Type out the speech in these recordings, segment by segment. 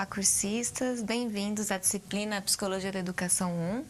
Olá, cursistas! Bem-vindos à disciplina Psicologia da Educação 1.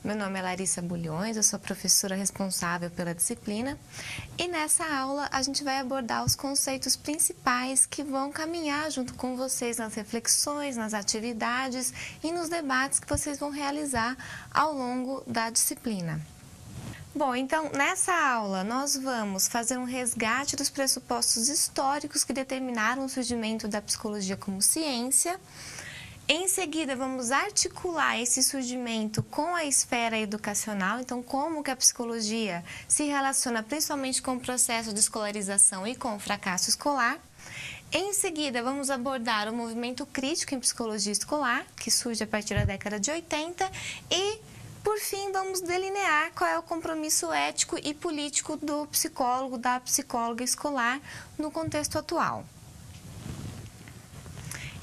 Meu nome é Larissa Bulhões, eu sou professora responsável pela disciplina e nessa aula a gente vai abordar os conceitos principais que vão caminhar junto com vocês nas reflexões, nas atividades e nos debates que vocês vão realizar ao longo da disciplina. Bom, então, nessa aula, nós vamos fazer um resgate dos pressupostos históricos que determinaram o surgimento da psicologia como ciência. Em seguida, vamos articular esse surgimento com a esfera educacional, então, como que a psicologia se relaciona principalmente com o processo de escolarização e com o fracasso escolar. Em seguida, vamos abordar o movimento crítico em psicologia escolar, que surge a partir da década de 80, e por fim, vamos delinear qual é o compromisso ético e político do psicólogo, da psicóloga escolar no contexto atual.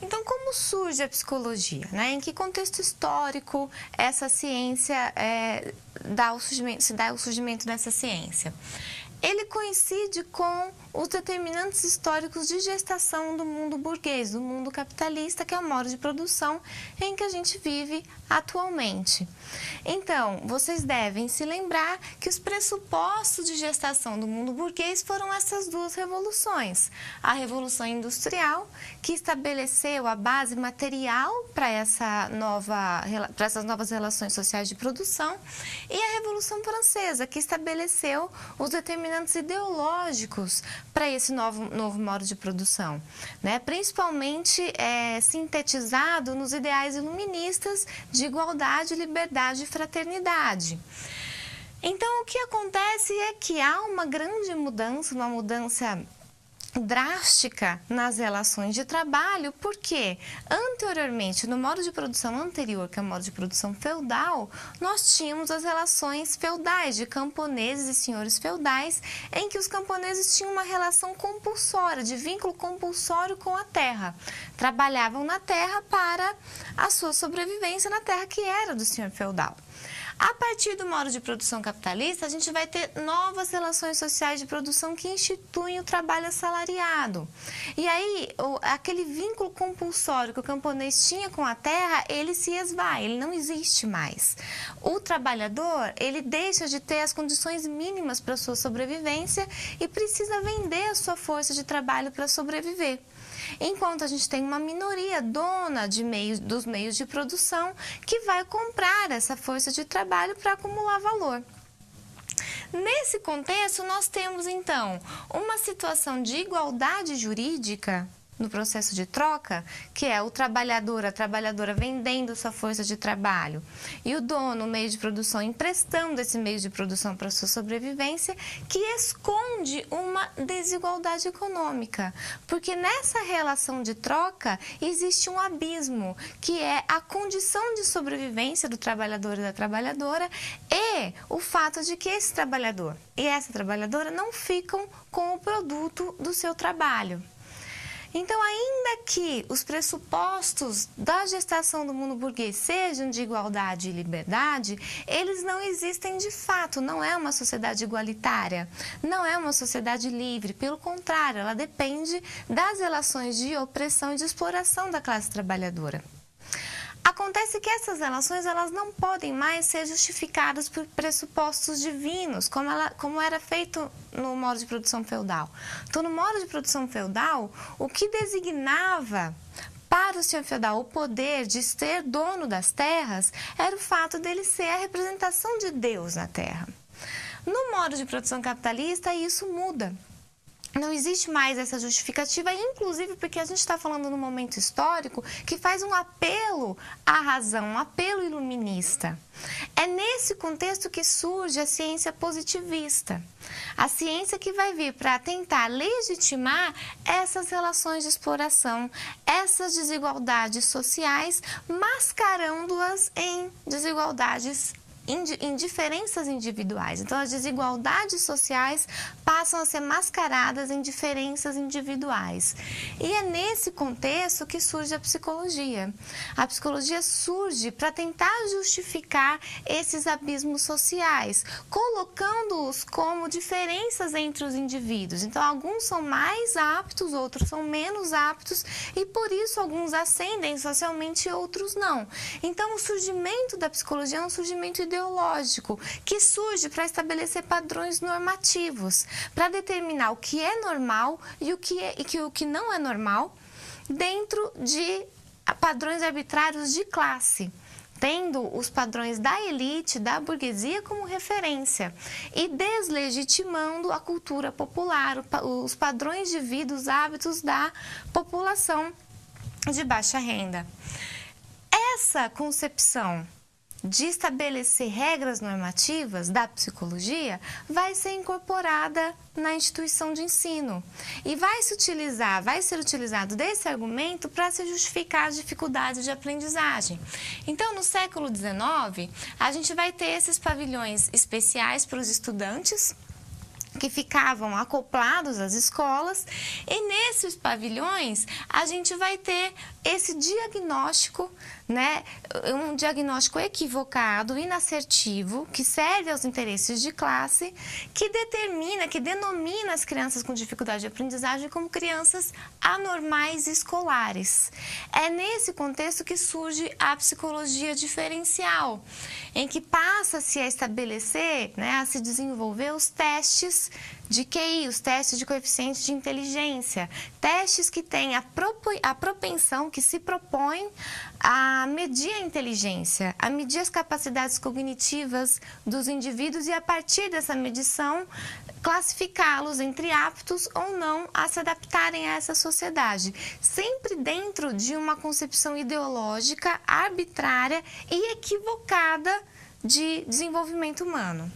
Então, como surge a psicologia? Em que contexto histórico essa ciência se dá o surgimento dessa ciência? Ele coincide com os determinantes históricos de gestação do mundo burguês, do mundo capitalista, que é o modo de produção em que a gente vive atualmente. Então, vocês devem se lembrar que os pressupostos de gestação do mundo burguês foram essas duas revoluções. A Revolução Industrial, que estabeleceu a base material para essas novas relações sociais de produção, e a Revolução Francesa, que estabeleceu os determinantes ideológicos para esse novo modo de produção, principalmente sintetizado nos ideais iluministas de igualdade, liberdade e fraternidade. Então, o que acontece é que há uma grande mudança, uma mudança drástica nas relações de trabalho, porque anteriormente, no modo de produção anterior, que é o modo de produção feudal, nós tínhamos as relações feudais de camponeses e senhores feudais, em que os camponeses tinham uma relação compulsória, de vínculo compulsório com a terra. Trabalhavam na terra para a sua sobrevivência na terra que era do senhor feudal. A partir do modo de produção capitalista, a gente vai ter novas relações sociais de produção que instituem o trabalho assalariado. E aí, aquele vínculo compulsório que o camponês tinha com a terra, ele se esvai, ele não existe mais. O trabalhador, ele deixa de ter as condições mínimas para a sua sobrevivência e precisa vender a sua força de trabalho para sobreviver. Enquanto a gente tem uma minoria dona dos meios de produção que vai comprar essa força de trabalho para acumular valor. Nesse contexto, nós temos, então, uma situação de igualdade jurídica no processo de troca, que é o trabalhador, a trabalhadora vendendo sua força de trabalho e o dono, o meio de produção, emprestando esse meio de produção para sua sobrevivência, que esconde uma desigualdade econômica, porque nessa relação de troca existe um abismo, que é a condição de sobrevivência do trabalhador e da trabalhadora e o fato de que esse trabalhador e essa trabalhadora não ficam com o produto do seu trabalho. Então, ainda que os pressupostos da gestação do mundo burguês sejam de igualdade e liberdade, eles não existem de fato, não é uma sociedade igualitária, não é uma sociedade livre, pelo contrário, ela depende das relações de opressão e de exploração da classe trabalhadora. Acontece que essas relações elas não podem mais ser justificadas por pressupostos divinos, como era feito no modo de produção feudal. Então, no modo de produção feudal, o que designava para o senhor feudal o poder de ser dono das terras era o fato dele ser a representação de Deus na terra. No modo de produção capitalista, isso muda. Não existe mais essa justificativa, inclusive porque a gente está falando num momento histórico que faz um apelo à razão, um apelo iluminista. É nesse contexto que surge a ciência positivista. A ciência que vai vir para tentar legitimar essas relações de exploração, essas desigualdades sociais, mascarando-as em desigualdades em diferenças individuais. Então, as desigualdades sociais passam a ser mascaradas em diferenças individuais. E é nesse contexto que surge a psicologia. A psicologia surge para tentar justificar esses abismos sociais, colocando-os como diferenças entre os indivíduos. Então, alguns são mais aptos, outros são menos aptos, e por isso alguns ascendem socialmente e outros não. Então, o surgimento da psicologia é um surgimento ideológico, que surge para estabelecer padrões normativos, para determinar o que é normal e o que não é normal dentro de padrões arbitrários de classe, tendo os padrões da elite, da burguesia como referência e deslegitimando a cultura popular, os padrões de vida, os hábitos da população de baixa renda. Essa concepção de estabelecer regras normativas da psicologia vai ser incorporada na instituição de ensino e vai ser utilizado desse argumento para se justificar as dificuldades de aprendizagem. Então, no século XIX, a gente vai ter esses pavilhões especiais para os estudantes, que ficavam acoplados às escolas, e nesses pavilhões a gente vai ter esse diagnóstico, né, um diagnóstico equivocado, inassertivo, que serve aos interesses de classe, que denomina as crianças com dificuldade de aprendizagem como crianças anormais escolares. É nesse contexto que surge a psicologia diferencial, em que passa-se a estabelecer, né, a se desenvolver os testes de QI, os testes de coeficiente de inteligência, testes que têm a propensão, que se propõem a medir a inteligência, a medir as capacidades cognitivas dos indivíduos e, a partir dessa medição, classificá-los entre aptos ou não a se adaptarem a essa sociedade, sempre dentro de uma concepção ideológica, arbitrária e equivocada de desenvolvimento humano.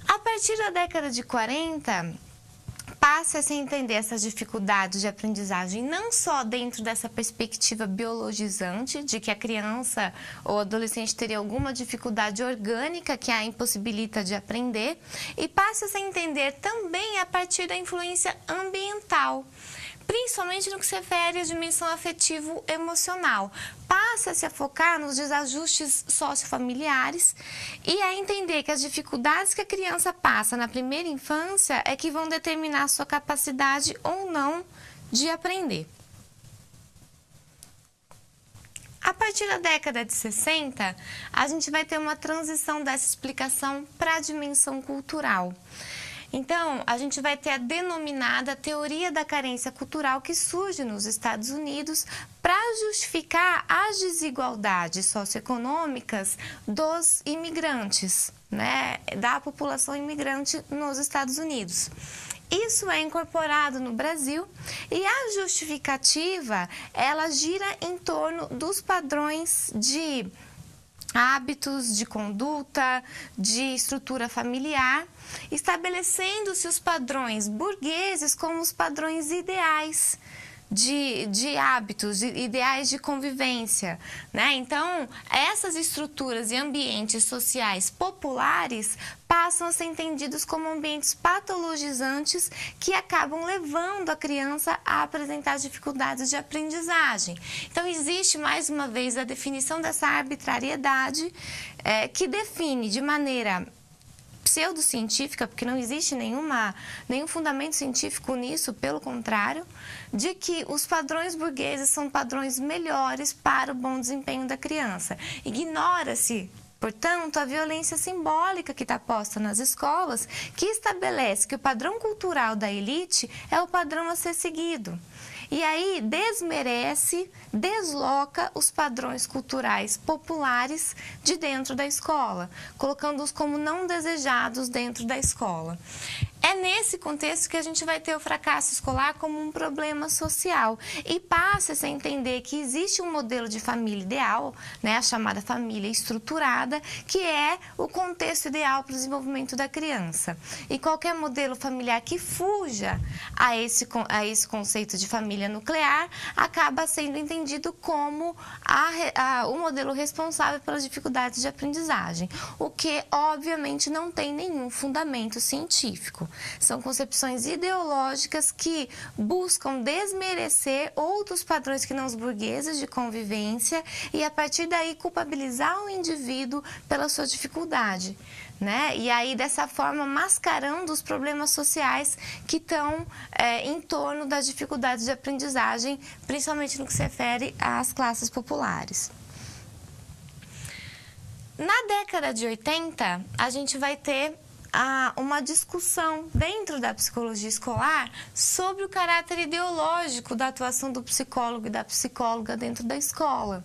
A partir da década de 40, passa-se a entender essas dificuldades de aprendizagem não só dentro dessa perspectiva biologizante, de que a criança ou adolescente teria alguma dificuldade orgânica que a impossibilita de aprender, e passa-se a entender também a partir da influência ambiental, principalmente no que se refere à dimensão afetivo-emocional. Passa-se a focar nos desajustes sociofamiliares e a entender que as dificuldades que a criança passa na primeira infância é que vão determinar a sua capacidade ou não de aprender. A partir da década de 60, a gente vai ter uma transição dessa explicação para a dimensão cultural. Então, a gente vai ter a denominada teoria da carência cultural, que surge nos Estados Unidos para justificar as desigualdades socioeconômicas dos imigrantes, né, da população imigrante nos Estados Unidos. Isso é incorporado no Brasil e a justificativa, ela gira em torno dos padrões de hábitos, de conduta, de estrutura familiar, estabelecendo-se os padrões burgueses como os padrões ideais de hábitos, ideais de convivência, né? Então, essas estruturas e ambientes sociais populares passam a ser entendidos como ambientes patologizantes que acabam levando a criança a apresentar dificuldades de aprendizagem. Então, existe, mais uma vez, a definição dessa arbitrariedade que define de maneira pseudocientífica, porque não existe nenhum fundamento científico nisso, pelo contrário, de que os padrões burgueses são padrões melhores para o bom desempenho da criança. Ignora-se, portanto, a violência simbólica que está posta nas escolas, que estabelece que o padrão cultural da elite é o padrão a ser seguido. E aí desmerece, desloca os padrões culturais populares de dentro da escola, colocando-os como não desejados dentro da escola. É nesse contexto que a gente vai ter o fracasso escolar como um problema social e passa-se a entender que existe um modelo de família ideal, né, a chamada família estruturada, que é o contexto ideal para o desenvolvimento da criança. E qualquer modelo familiar que fuja a esse conceito de família família nuclear acaba sendo entendido como o modelo responsável pelas dificuldades de aprendizagem, o que obviamente não tem nenhum fundamento científico. São concepções ideológicas que buscam desmerecer outros padrões que não os burgueses de convivência e a partir daí culpabilizar o indivíduo pela sua dificuldade, né? E aí, dessa forma, mascarando os problemas sociais que estão em torno das dificuldades de aprendizagem, principalmente no que se refere às classes populares. Na década de 80, a gente vai ter uma discussão dentro da psicologia escolar sobre o caráter ideológico da atuação do psicólogo e da psicóloga dentro da escola.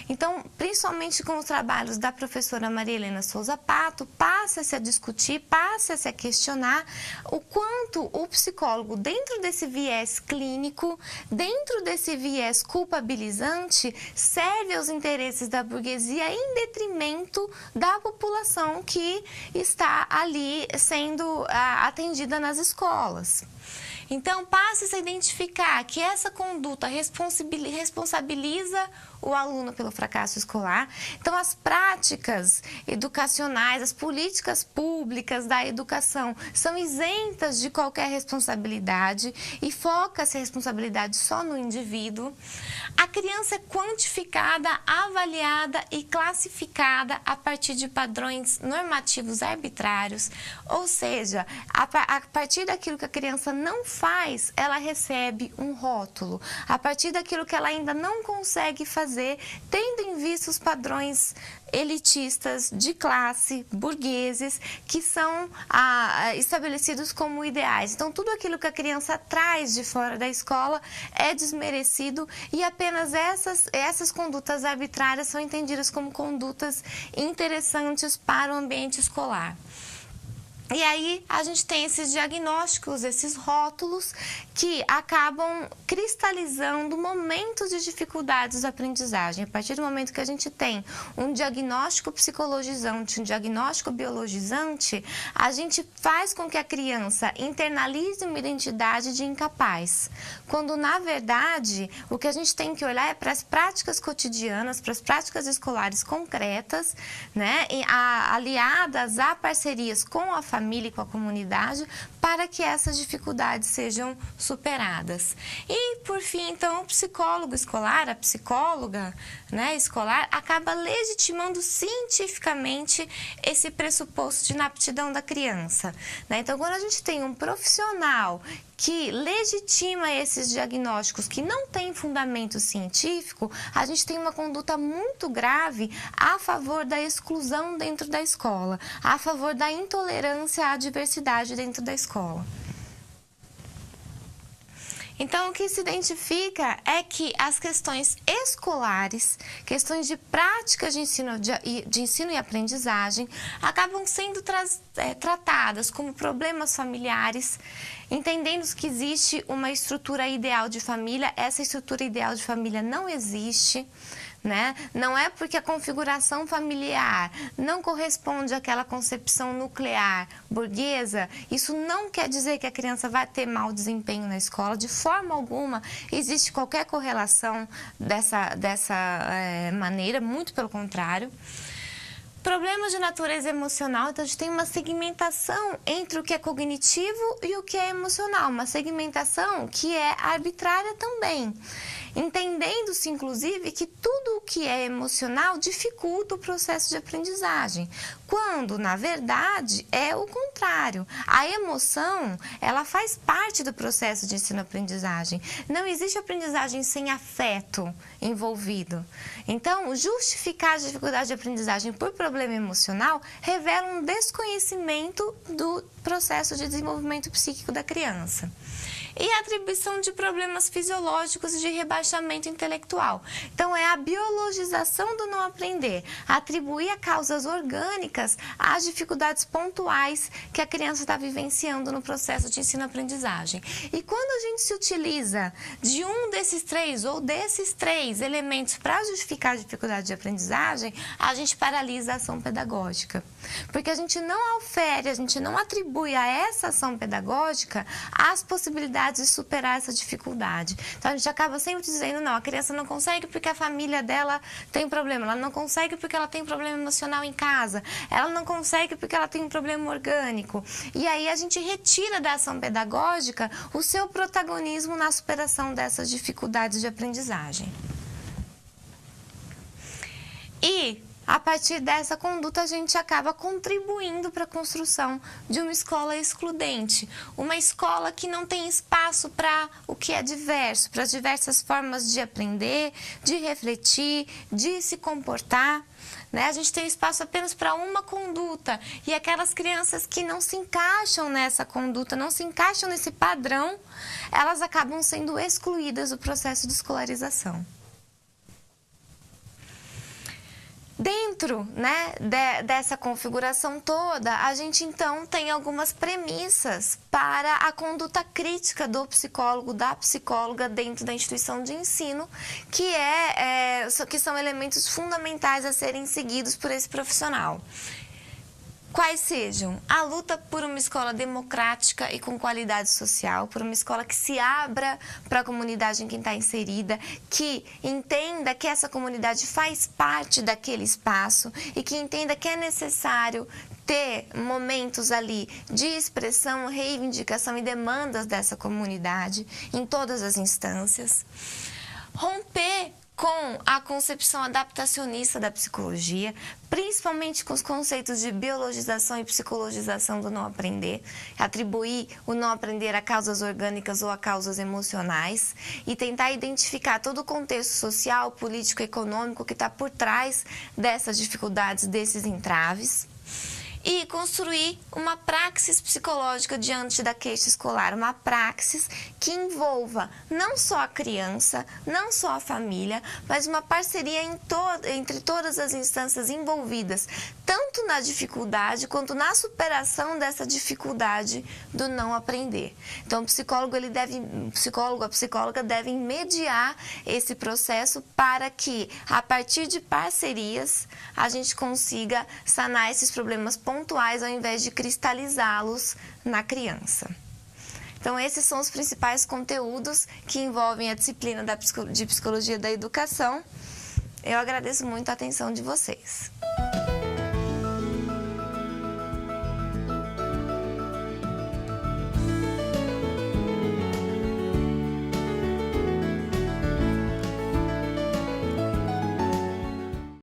Então, principalmente com os trabalhos da professora Maria Helena Souza Pato, passa-se a discutir, passa-se a questionar o quanto o psicólogo, dentro desse viés clínico, dentro desse viés culpabilizante, serve aos interesses da burguesia em detrimento da população que está ali sendo atendida nas escolas. Então, passa-se a identificar que essa conduta responsabiliza o aluno pelo fracasso escolar. Então, as práticas educacionais, as políticas públicas da educação são isentas de qualquer responsabilidade e foca-se a responsabilidade só no indivíduo. A criança é quantificada, avaliada e classificada a partir de padrões normativos arbitrários, ou seja, a partir daquilo que a criança não faz, ela recebe um rótulo. A partir daquilo que ela ainda não consegue fazer, tendo em vista os padrões elitistas de classe, burgueses, que são estabelecidos como ideais. Então, tudo aquilo que a criança traz de fora da escola é desmerecido e apenas essas condutas arbitrárias são entendidas como condutas interessantes para o ambiente escolar. E aí a gente tem esses diagnósticos, esses rótulos que acabam cristalizando momentos de dificuldades da aprendizagem. A partir do momento que a gente tem um diagnóstico psicologizante, um diagnóstico biologizante, a gente faz com que a criança internalize uma identidade de incapaz. Quando, na verdade, o que a gente tem que olhar é para as práticas cotidianas, para as práticas escolares concretas, né, aliadas a parcerias com a família e com a comunidade, para que essas dificuldades sejam superadas. E, por fim, então, o psicólogo escolar, a psicóloga, né, escolar, acaba legitimando cientificamente esse pressuposto de inaptidão da criança, né? Então, quando a gente tem um profissional que legitima esses diagnósticos que não têm fundamento científico, a gente tem uma conduta muito grave a favor da exclusão dentro da escola, a favor da intolerância à diversidade dentro da escola. Então, o que se identifica é que as questões escolares, questões de práticas de ensino e aprendizagem, acabam sendo tratadas como problemas familiares, entendendo que existe uma estrutura ideal de família. Essa estrutura ideal de família não existe, né? Não é porque a configuração familiar não corresponde àquela concepção nuclear burguesa, isso não quer dizer que a criança vai ter mau desempenho na escola. De forma alguma existe qualquer correlação dessa maneira, muito pelo contrário. Problemas de natureza emocional, então a gente tem uma segmentação entre o que é cognitivo e o que é emocional, uma segmentação que é arbitrária também, entendendo-se inclusive que tudo o que é emocional dificulta o processo de aprendizagem, quando na verdade é o contrário. A emoção, ela faz parte do processo de ensino-aprendizagem. Não existe aprendizagem sem afeto envolvido. Então, justificar a dificuldade de aprendizagem por problema emocional revela um desconhecimento do processo de desenvolvimento psíquico da criança. E a atribuição de problemas fisiológicos e de rebaixamento intelectual. Então, é a biologização do não aprender, atribuir a causas orgânicas às dificuldades pontuais que a criança está vivenciando no processo de ensino-aprendizagem. E quando a gente se utiliza de um desses três ou desses três elementos para justificar a dificuldade de aprendizagem, a gente paralisa a ação pedagógica. Porque a gente não ofere, a gente não atribui a essa ação pedagógica as possibilidades de superar essa dificuldade. Então, a gente acaba sempre dizendo, não, a criança não consegue porque a família dela tem problema, ela não consegue porque ela tem problema emocional em casa, ela não consegue porque ela tem um problema orgânico. E aí a gente retira da ação pedagógica o seu protagonismo na superação dessas dificuldades de aprendizagem. E, a partir dessa conduta, a gente acaba contribuindo para a construção de uma escola excludente. Uma escola que não tem espaço para o que é diverso, para as diversas formas de aprender, de refletir, de se comportar. A gente tem espaço apenas para uma conduta. E aquelas crianças que não se encaixam nessa conduta, não se encaixam nesse padrão, elas acabam sendo excluídas do processo de escolarização. Dentro, dessa configuração toda, a gente então tem algumas premissas para a conduta crítica do psicólogo, da psicóloga dentro da instituição de ensino, que são elementos fundamentais a serem seguidos por esse profissional. Quais sejam? A luta por uma escola democrática e com qualidade social, por uma escola que se abra para a comunidade em que está inserida, que entenda que essa comunidade faz parte daquele espaço e que entenda que é necessário ter momentos ali de expressão, reivindicação e demandas dessa comunidade em todas as instâncias. Romper com a concepção adaptacionista da psicologia, principalmente com os conceitos de biologização e psicologização do não aprender, atribuir o não aprender a causas orgânicas ou a causas emocionais e tentar identificar todo o contexto social, político e econômico que está por trás dessas dificuldades, desses entraves. E construir uma praxis psicológica diante da queixa escolar, uma praxis que envolva não só a criança, não só a família, mas uma parceria entre todas as instâncias envolvidas, tanto na dificuldade quanto na superação dessa dificuldade do não aprender. Então, a psicóloga devem mediar esse processo para que, a partir de parcerias, a gente consiga sanar esses problemas pontuais ao invés de cristalizá-los na criança. Então, esses são os principais conteúdos que envolvem a disciplina de Psicologia da Educação. Eu agradeço muito a atenção de vocês.